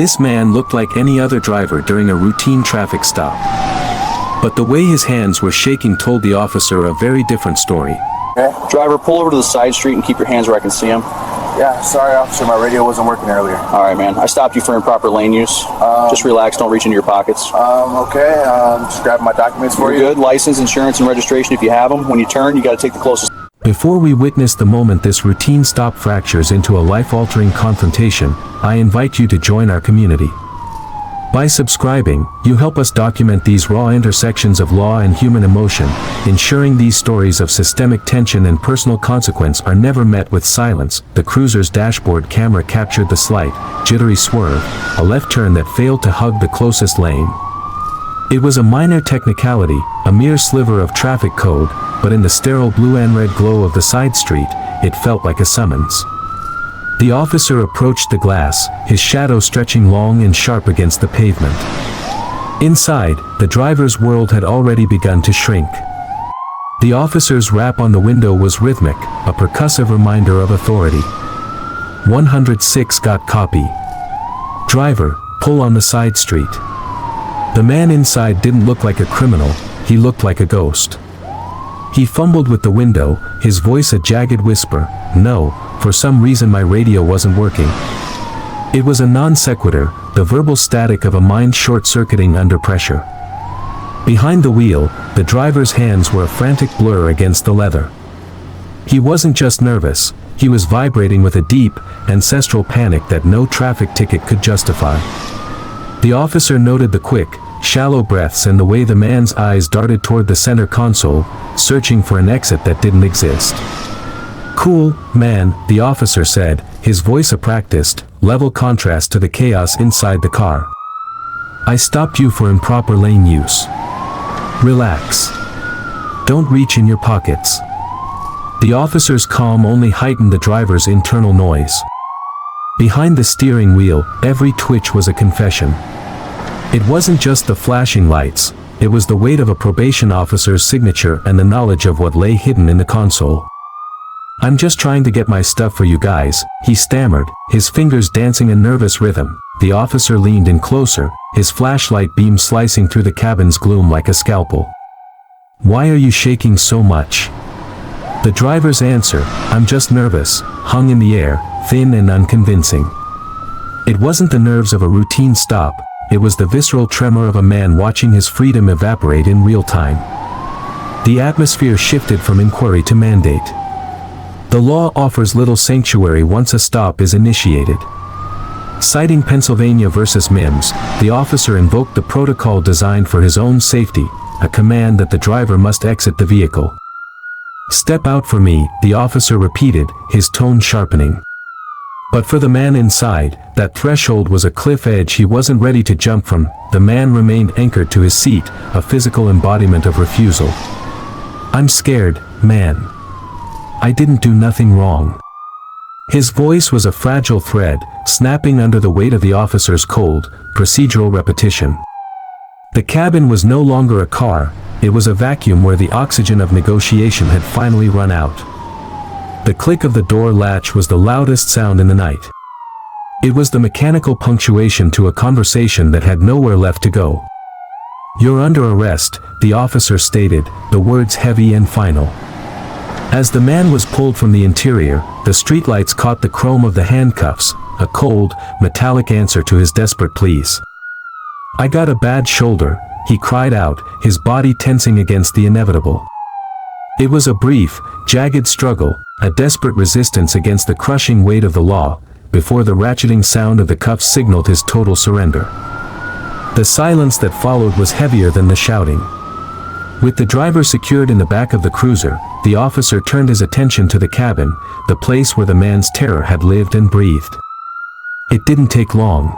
This man looked like any other driver during a routine traffic stop. But the way his hands were shaking told the officer a very different story. Okay. Driver, pull over to the side street and keep your hands where I can see them. Yeah, sorry officer, my radio wasn't working earlier. All right, man. I stopped you for improper lane use. Just relax, don't reach into your pockets. Okay, just grabbing my documents for you. Good. License, insurance, and registration if you have them. When you turn, you got to take the closest. Before we witness the moment this routine stop fractures into a life-altering confrontation, I invite you to join our community. By subscribing, you help us document these raw intersections of law and human emotion, ensuring these stories of systemic tension and personal consequence are never met with silence. The cruiser's dashboard camera captured the slight, jittery swerve, a left turn that failed to hug the closest lane. It was a minor technicality, a mere sliver of traffic code, but in the sterile blue and red glow of the side street, it felt like a summons. The officer approached the glass, his shadow stretching long and sharp against the pavement. Inside, the driver's world had already begun to shrink. The officer's rap on the window was rhythmic, a percussive reminder of authority. 106 got copy. Driver, pull on the side street. The man inside didn't look like a criminal, he looked like a ghost. He fumbled with the window, his voice a jagged whisper. No, for some reason my radio wasn't working. It was a non sequitur, the verbal static of a mind short-circuiting under pressure. Behind the wheel, the driver's hands were a frantic blur against the leather. He wasn't just nervous, he was vibrating with a deep, ancestral panic that no traffic ticket could justify. The officer noted the quick, shallow breaths and the way the man's eyes darted toward the center console, searching for an exit that didn't exist. Cool, man, the officer said, his voice a practiced, level contrast to the chaos inside the car. I stopped you for improper lane use. Relax. Don't reach in your pockets. The officer's calm only heightened the driver's internal noise. Behind the steering wheel, every twitch was a confession. It wasn't just the flashing lights, it was the weight of a probation officer's signature and the knowledge of what lay hidden in the console. I'm just trying to get my stuff for you guys, he stammered, his fingers dancing a nervous rhythm. The officer leaned in closer, his flashlight beam slicing through the cabin's gloom like a scalpel. Why are you shaking so much? The driver's answer, I'm just nervous, hung in the air, thin and unconvincing. It wasn't the nerves of a routine stop, it was the visceral tremor of a man watching his freedom evaporate in real time. The atmosphere shifted from inquiry to mandate. The law offers little sanctuary once a stop is initiated. Citing Pennsylvania versus Mims, the officer invoked the protocol designed for his own safety, a command that the driver must exit the vehicle. Step out for me, the officer repeated, his tone sharpening. But for the man inside, that threshold was a cliff edge he wasn't ready to jump from. The man remained anchored to his seat, a physical embodiment of refusal. I'm scared, man. I didn't do nothing wrong. His voice was a fragile thread, snapping under the weight of the officer's cold, procedural repetition. The cabin was no longer a car, it was a vacuum where the oxygen of negotiation had finally run out. The click of the door latch was the loudest sound in the night. It was the mechanical punctuation to a conversation that had nowhere left to go. You're under arrest, the officer stated, the words heavy and final. As the man was pulled from the interior, the streetlights caught the chrome of the handcuffs, a cold, metallic answer to his desperate pleas. I got a bad shoulder, he cried out, his body tensing against the inevitable. It was a brief, jagged struggle, a desperate resistance against the crushing weight of the law, before the ratcheting sound of the cuffs signaled his total surrender. The silence that followed was heavier than the shouting. With the driver secured in the back of the cruiser, the officer turned his attention to the cabin, the place where the man's terror had lived and breathed. It didn't take long.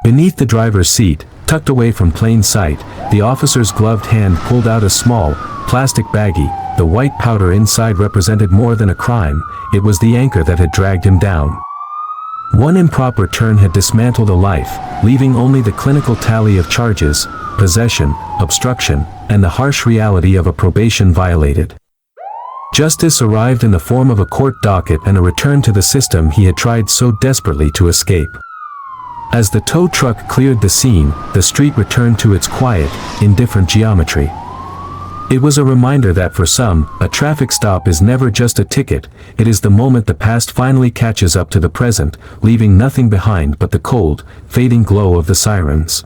Beneath the driver's seat, tucked away from plain sight, the officer's gloved hand pulled out a small, plastic baggie. The white powder inside represented more than a crime, it was the anchor that had dragged him down. One improper turn had dismantled a life, leaving only the clinical tally of charges, possession, obstruction, and the harsh reality of a probation violated. Justice arrived in the form of a court docket and a return to the system he had tried so desperately to escape. As the tow truck cleared the scene, the street returned to its quiet, indifferent geometry. It was a reminder that for some, a traffic stop is never just a ticket, it is the moment the past finally catches up to the present, leaving nothing behind but the cold, fading glow of the sirens.